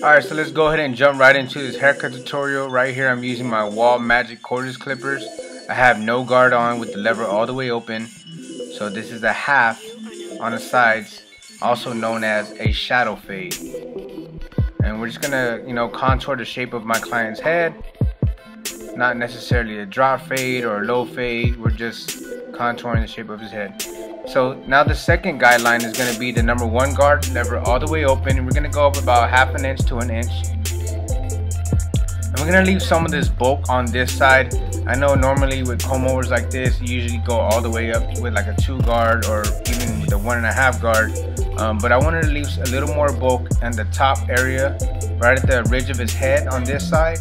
Alright, so let's go ahead and jump right into this haircut tutorial. Right here I'm using my WAHL Magic cordless clippers. I have no guard on with the lever all the way open. So this is a half on the sides, also known as a shadow fade. And we're just gonna, contour the shape of my client's head. Not necessarily a drop fade or a low fade, we're just contouring the shape of his head. So now the second guideline is going to be the number 1 guard, lever all the way open, and we're going to go up about ½ an inch to an inch. And we're going to leave some of this bulk on this side. I know normally with comb overs like this, you usually go all the way up with like a 2 guard or even with a 1.5 guard. But I wanted to leave a little more bulk in the top area, right at the ridge of his head on this side.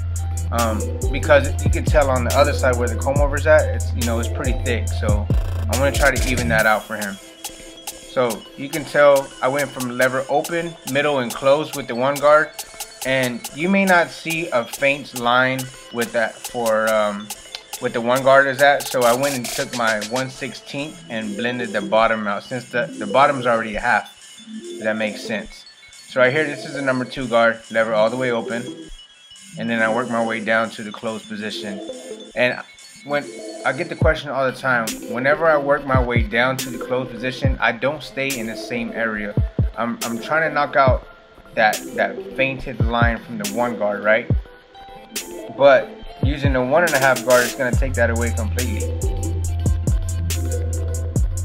Because you can tell on the other side where the comb over is at, it's pretty thick. So I'm going to try to even that out for him. So you can tell I went from lever open, middle, and closed with the 1 guard. And you may not see a faint line with that for with the 1 guard is at. So I went and took my 1/16 and blended the bottom out, since the bottom is already a half. If that makes sense. So right here, this is the number 2 guard, lever all the way open. And then I work my way down to the closed position. And when I get the question all the time, whenever I work my way down to the closed position, I don't stay in the same area. I'm trying to knock out that fainted line from the 1 guard, right? But using the 1.5 guard is going to take that away completely.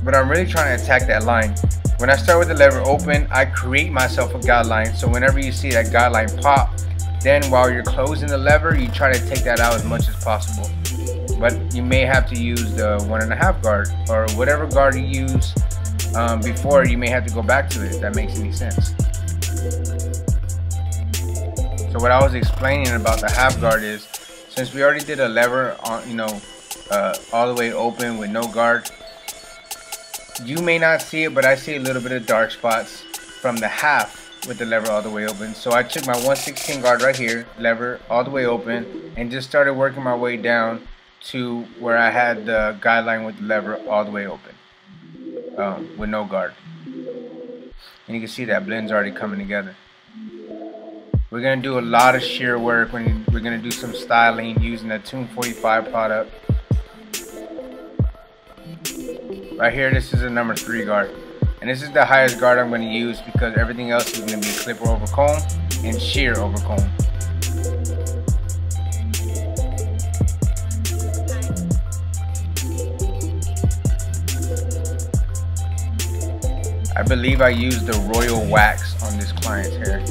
But I'm really trying to attack that line. When I start with the lever open, I create myself a guideline. So whenever you see that guideline pop, then while you're closing the lever, you try to take that out as much as possible. But you may have to use the 1.5 guard or whatever guard you use before. You may have to go back to it, if that makes any sense. So what I was explaining about the half guard is, since we already did a lever on, all the way open with no guard, you may not see it, but I see a little bit of dark spots from the half with the lever all the way open. So I took my 1/16 guard right here, lever all the way open, and just started working my way down to where I had the guideline with the lever all the way open, with no guard. And you can see that blend's already coming together. We're going to do a lot of shear work when we're going to do some styling using the Tomb45 product. Right here, this is a number 3 guard. And this is the highest guard I'm going to use because everything else is going to be clipper over comb and shear over comb. I believe I used the Royal Wax on this client's hair.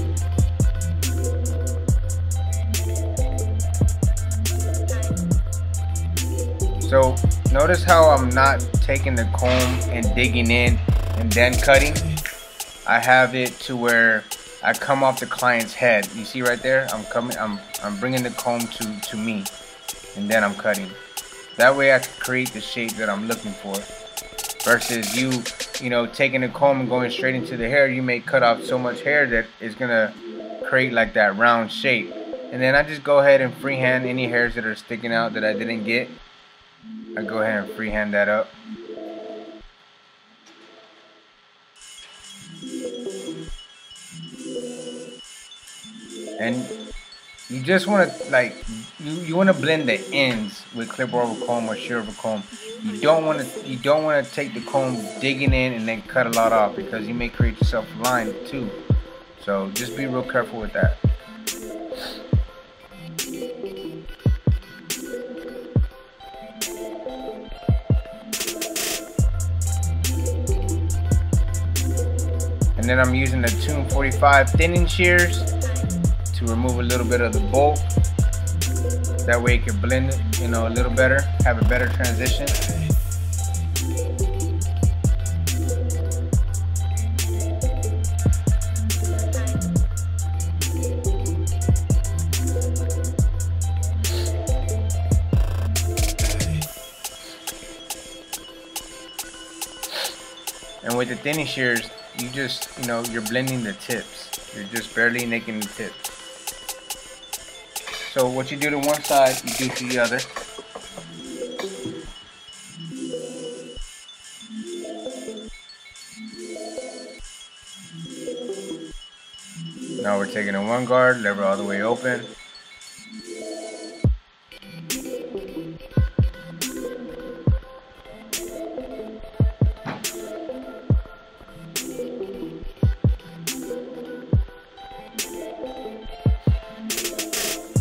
So notice how I'm not taking the comb and digging in and then cutting. I have it to where I come off the client's head. You see right there? I'm bringing the comb to me, and then I'm cutting. That way I can create the shape that I'm looking for. Versus you taking the comb and going straight into the hair, you may cut off so much hair that it's gonna create like that round shape. And then I just go ahead and freehand any hairs that are sticking out that I didn't get. I go ahead and freehand that up. And you just want to you want to blend the ends with clipper over comb or shear over comb. You don't want to take the comb digging in and then cut a lot off, because you may create yourself a line too. So just be real careful with that. And then I'm using the Tomb45 thinning shears to remove a little bit of the bulk. That way it can blend it, a little better, have a better transition. And with the thinning shears, you just, you're blending the tips. You're just barely nicking the tips. So what you do to one side, you do to the other. Now we're take it in one guard, lever all the way open.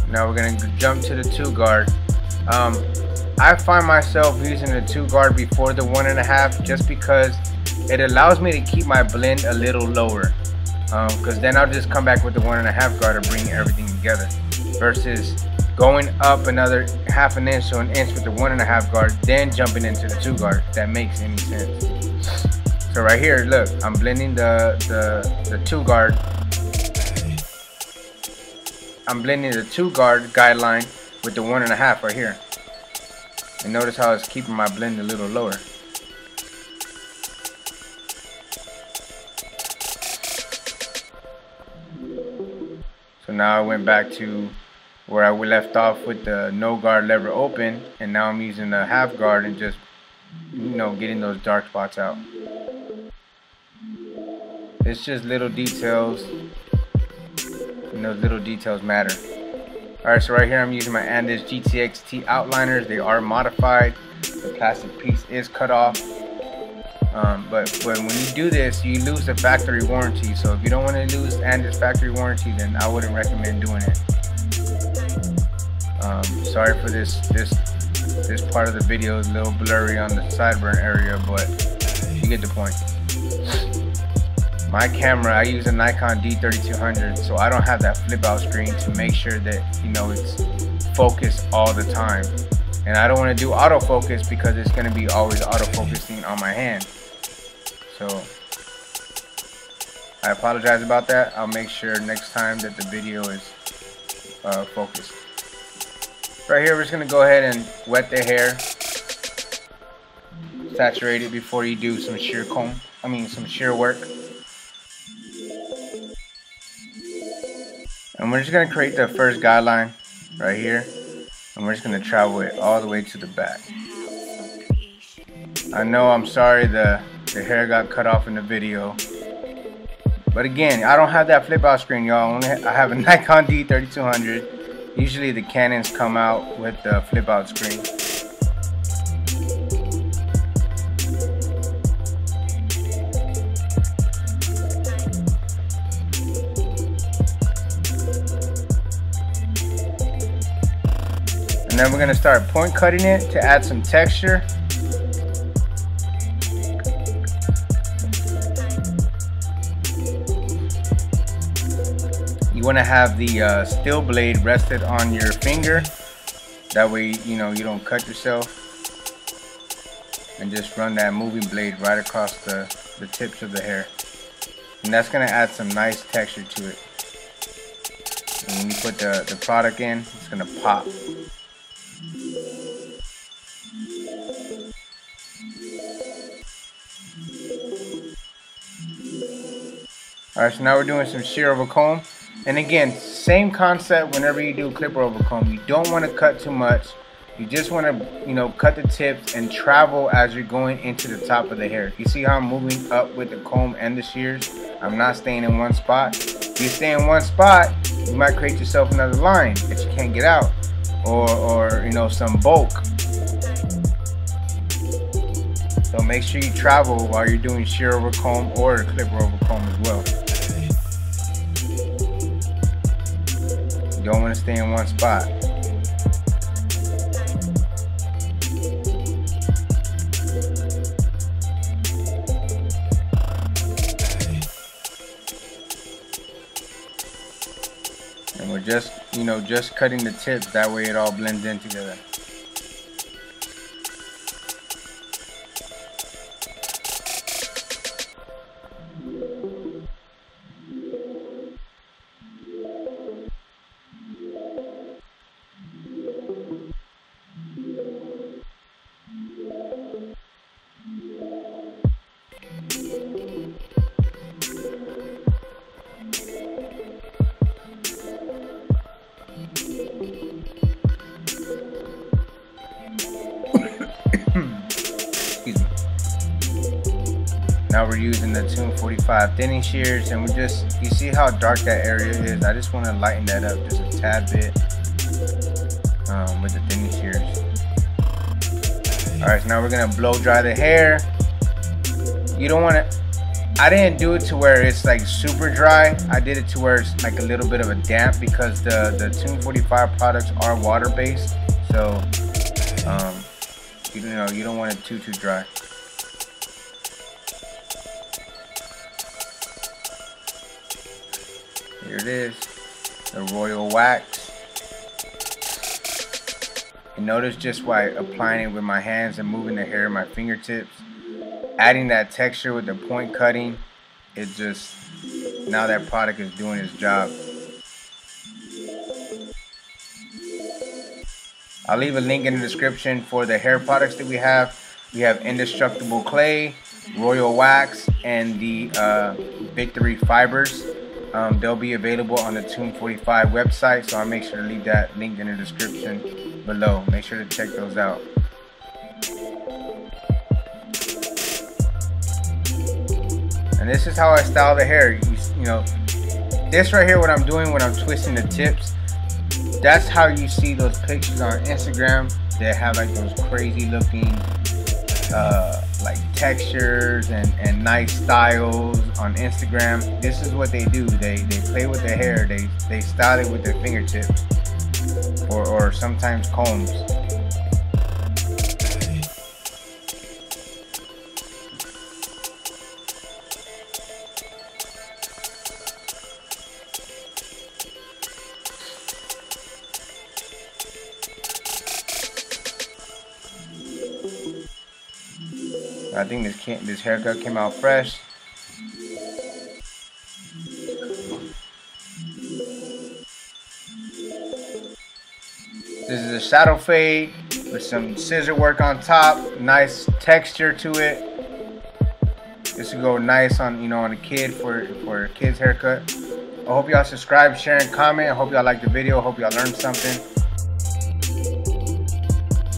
Now we're gonna jump to the 2 guard. I find myself using the 2 guard before the 1.5 just because it allows me to keep my blend a little lower. Because then I'll just come back with the 1.5 guard to bring everything together, versus going up another 1/2 inch to 1 inch with the 1.5 guard, then jumping into the 2 guard. If that makes any sense. So right here, look, I'm blending the 2 guard. I'm blending the 2 guard guideline with the 1.5 right here. And notice how it's keeping my blend a little lower. So now I went back to where I left off with the no guard lever open, and now I'm using the 1/2 guard and just, you know, getting those dark spots out. It's just little details, and those little details matter. Alright, so right here I'm using my Andes GTX-T outliners. They are modified. The plastic piece is cut off. But when you do this, you lose the factory warranty. So if you don't want to lose Andes factory warranty, then I wouldn't recommend doing it. Sorry for this part of the video is a little blurry on the sideburn area, but you get the point. My camera, I use a Nikon D3200, so I don't have that flip out screen to make sure that, you know, it's focused all the time. And I don't want to do autofocus because it's going to be always autofocusing on my hand. So I apologize about that. I'll make sure next time that the video is focused. Right here, we're just going to go ahead and wet the hair. Saturate it before you do some shear some shear work. And we're just going to create the first guideline right here, and we're just going to travel it all the way to the back. I know, I'm sorry the hair got cut off in the video, but again, I don't have that flip out screen, y'all. I have a Nikon D3200. Usually the Canons come out with the flip out screen. And then we're going to start point cutting it to add some texture. You want to have the steel blade rested on your finger. That way, you know, you don't cut yourself. And just run that moving blade right across the tips of the hair. And that's going to add some nice texture to it. And when you put the product in, it's going to pop. Alright, so now we're doing some shear over comb. And again, same concept whenever you do clipper over comb. You don't want to cut too much. You just want to, you know, cut the tips and travel as you're going into the top of the hair. You see how I'm moving up with the comb and the shears? I'm not staying in one spot. If you stay in one spot, you might create yourself another line that you can't get out. Or you know, some bulk. So make sure you travel while you're doing shear over comb or clipper over comb as well. You don't want to stay in one spot. And we're just, you know, just cutting the tips, that way it all blends in together. Excuse me. Now we're using the Tomb45 thinning shears, and you see how dark that area is. I just want to lighten that up just a tad bit with the thinning shears. Alright, so now we're gonna blow dry the hair. You don't want to, I didn't do it to where it's like super dry. I did it to where it's like a little bit of a damp, because the Tomb45 products are water based. So you don't want it too dry. Here it is, the Royal Wax. And notice just by applying it with my hands and moving the hair in my fingertips, adding that texture with the point cutting, it just, now that product is doing its job. I'll leave a link in the description for the hair products that we have. We have Indestructible Clay, Royal Wax, and the Victory Fibers. They'll be available on the Tomb45 website, so I'll make sure to leave that link in the description below. Make sure to check those out. And this is how I style the hair. You know, this right here, what I'm doing when I'm twisting the tips, that's how you see those pictures on Instagram that have like those crazy looking like textures and nice styles on Instagram. This is what they do. They play with the hair. They style it with their fingertips or sometimes combs. I think this haircut came out fresh. This is a shadow fade with some scissor work on top. Nice texture to it. This will go nice on on a kid for a kid's haircut. I hope y'all subscribe, share, and comment. I hope y'all like the video. I hope y'all learned something.